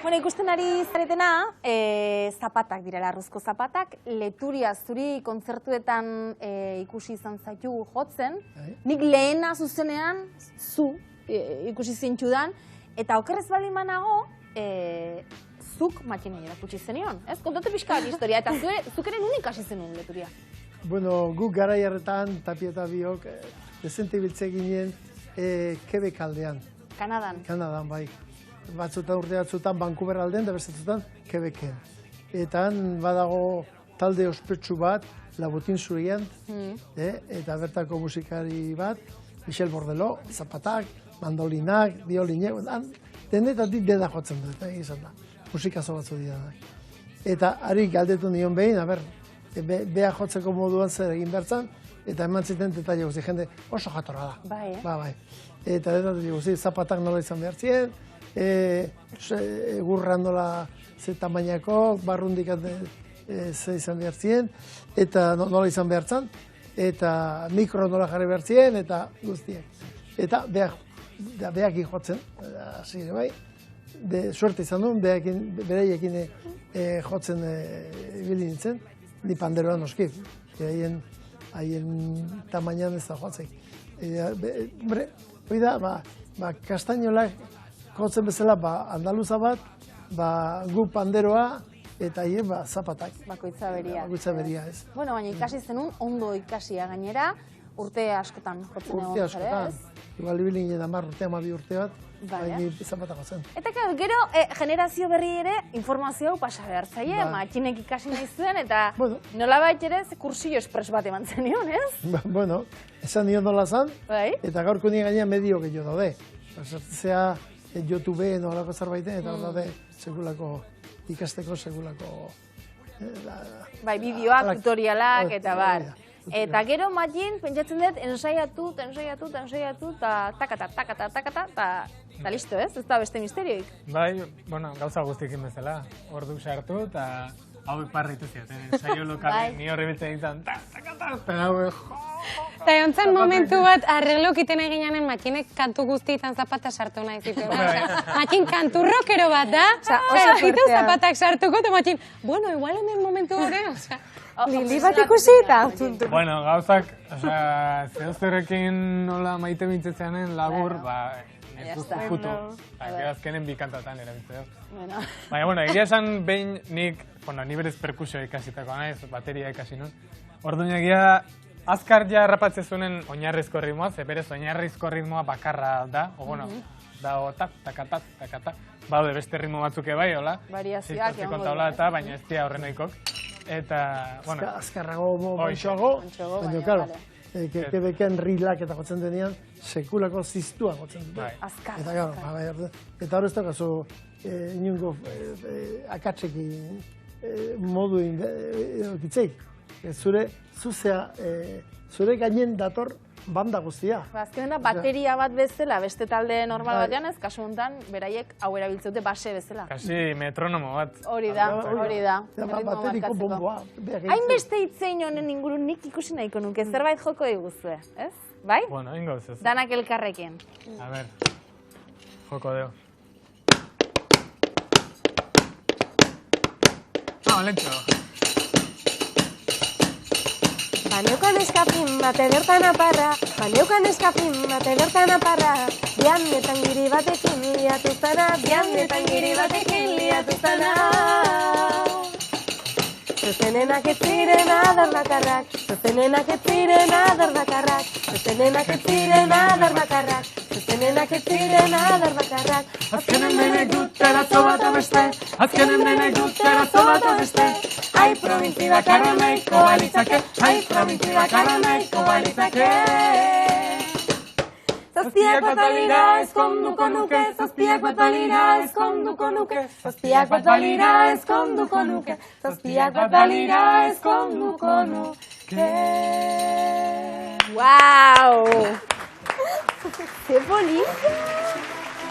Bueno, ikusten ari zaretena, zapatak direla, arruzko zapatak, Leturia zuri kontzertuetan ikusi izan zaitu jotzen. Nik lehena zuzenean, zu ikusi zintxudan, eta okerrez baldin banago, zuk makinei erakutsi zenion, ez? Kontatu pixka bat historia, eta zuk ere nunik hasi zenun Leturia. Bueno, guk garai harretan, Tapia eta biok, dezente biltze ginen Quebec aldean. Kanadan. Kanadan, bai. Batzutan urte batzutan Vancouver aldean, da bestatzutan Quebecen. Eta han badago talde ospetsu bat, Labotin Zurien, eta bertako musikari bat, Michel Bordeló, zapatak, mandolinak, biolinek, denetatik dena jotzen dut, izan da. Musikazo batzu dira. Eta harik galdetu nion behin, beha jotzeko moduan zer egin bertzan, eta eman ziten detaile guzti, jende oso jatorra da. Bai, Bai. Eta detaile guzti, zapatak nola izan behar ziren, egurra nola ze tamainako, barrundik ze izan behar ziren, eta nola izan behar zan, eta mikro nola jarri behar ziren, eta guztiak. Eta behak jotzen, hasi bai, suerte izan duen, bereiekin jotzen ibili nintzen, ni panderoan noski, haien tamainan ez da jotzen. Hoi da, kastainolak jotzen bezala, andaluza bat, gu panderoa, eta haien zapatak. Bakoitza beria. Bakoitza beria, ez. Bueno, baina ikasi zenun, ondo ikasia gainera, urte askotan jotzen egon. Urte askotan. Igual ibili ginen 10 urte, 12 urte bat, baina zapatak jotzen. Eta gero, generazio berri ere, informazio hau pasa behar zaie, matxinek ikasi nahi zuen, eta nolabait ere, kursillo espres bat eman zenion, ez? Bueno, esan nion nola zan, eta gaurko nire gainean medio gehiago daude. Zertzea, YouTube nolako zerbaiten, eta hor daude, segulako, ikasteko segulako... Bai, bideoak, tutorialak, eta bar. Eta gero matxin, pentsatzen dut, ensaiatu, eta takata, eta listo, ez? Ez da beste misterioik. Bai, bueno, gauza guztiekin bezala. Ordu sartu, eta hau parritu ziaten, ensaio lokal, ni horri biltzen ditan, takata, eta hau, Eta jontzen momentu bat, arreglokiten eginanen matxinek kantu guztietan zapata sartu nahi zituen. Matxin kantu rockero bat da, hitu zapatak sartuko, eta matxin, bueno, igual hemen momentu gore, Lili bat ikusi eta... Bueno, gauzak, zehozterekin nola maite mintzetzeanen labur, jutu. Azkenen bi kantatan erabiltzea. Baina, bueno, egia esan behin nik, ni berez perkusio ikasitako naiz, bateria ikasi nun. Orduan egia, azkar ja errapatzen zuen oinarrizko ritmoa, ze berez oinarrizko ritmoa bakarra da, dago tak, baude beste ritmo batzuk ebai, hola. Variazioak egon godu. Baina ez dira horren oikok. Eta, bueno... Azkarrago, montxoago, baina, karo, Quebecen rilak eta jotzen denean, sekulako ziztua jotzen dute. Azkar. Eta hor ez da, gazo, inungo akatzekin modu egokitzeik. Zure gainen dator banda guztia. Azkenen da, bateria bat bezala, beste talde normal batean ez, kasu honetan, beraiek hau erabiltzeute base bezala. Kasi metronomo bat. Hori da. Bateriko bomboa. Hainbeste hitzein honen ingurun nik ikusi nahiko nuke, zerbait joko diguzue, ez? Bai? Bueno, ingo ez. Danak elkarrekin. A ver, joko deo. Lentxo. Baneukan eskapin bate bertan aparra, baneukan eskapin bate bertan aparra, biandetan giri batekin liatuztana, biandetan giri batekin liatuztana. Zuzenenak ez ziren adar bakarrak, zuzenenak ez ziren adar bakarrak, zuzenenak ez ziren adar bakarrak, zuzenenak ez ziren adar bakarrak. Azkenen denek dut erazo bat abeste, azkenen denek dut erazo bat abeste. Ai, probintzi bakarra nahiko balitzake, ai, probintzi bakarra nahiko balitzake. Zazpiak bat balira ezkonduko nuke, zazpiak bat balira ezkonduko nuke, zazpiak bat balira ezkonduko nuke, zazpiak bat balira ezkonduko nuke. Wow! Ze polita!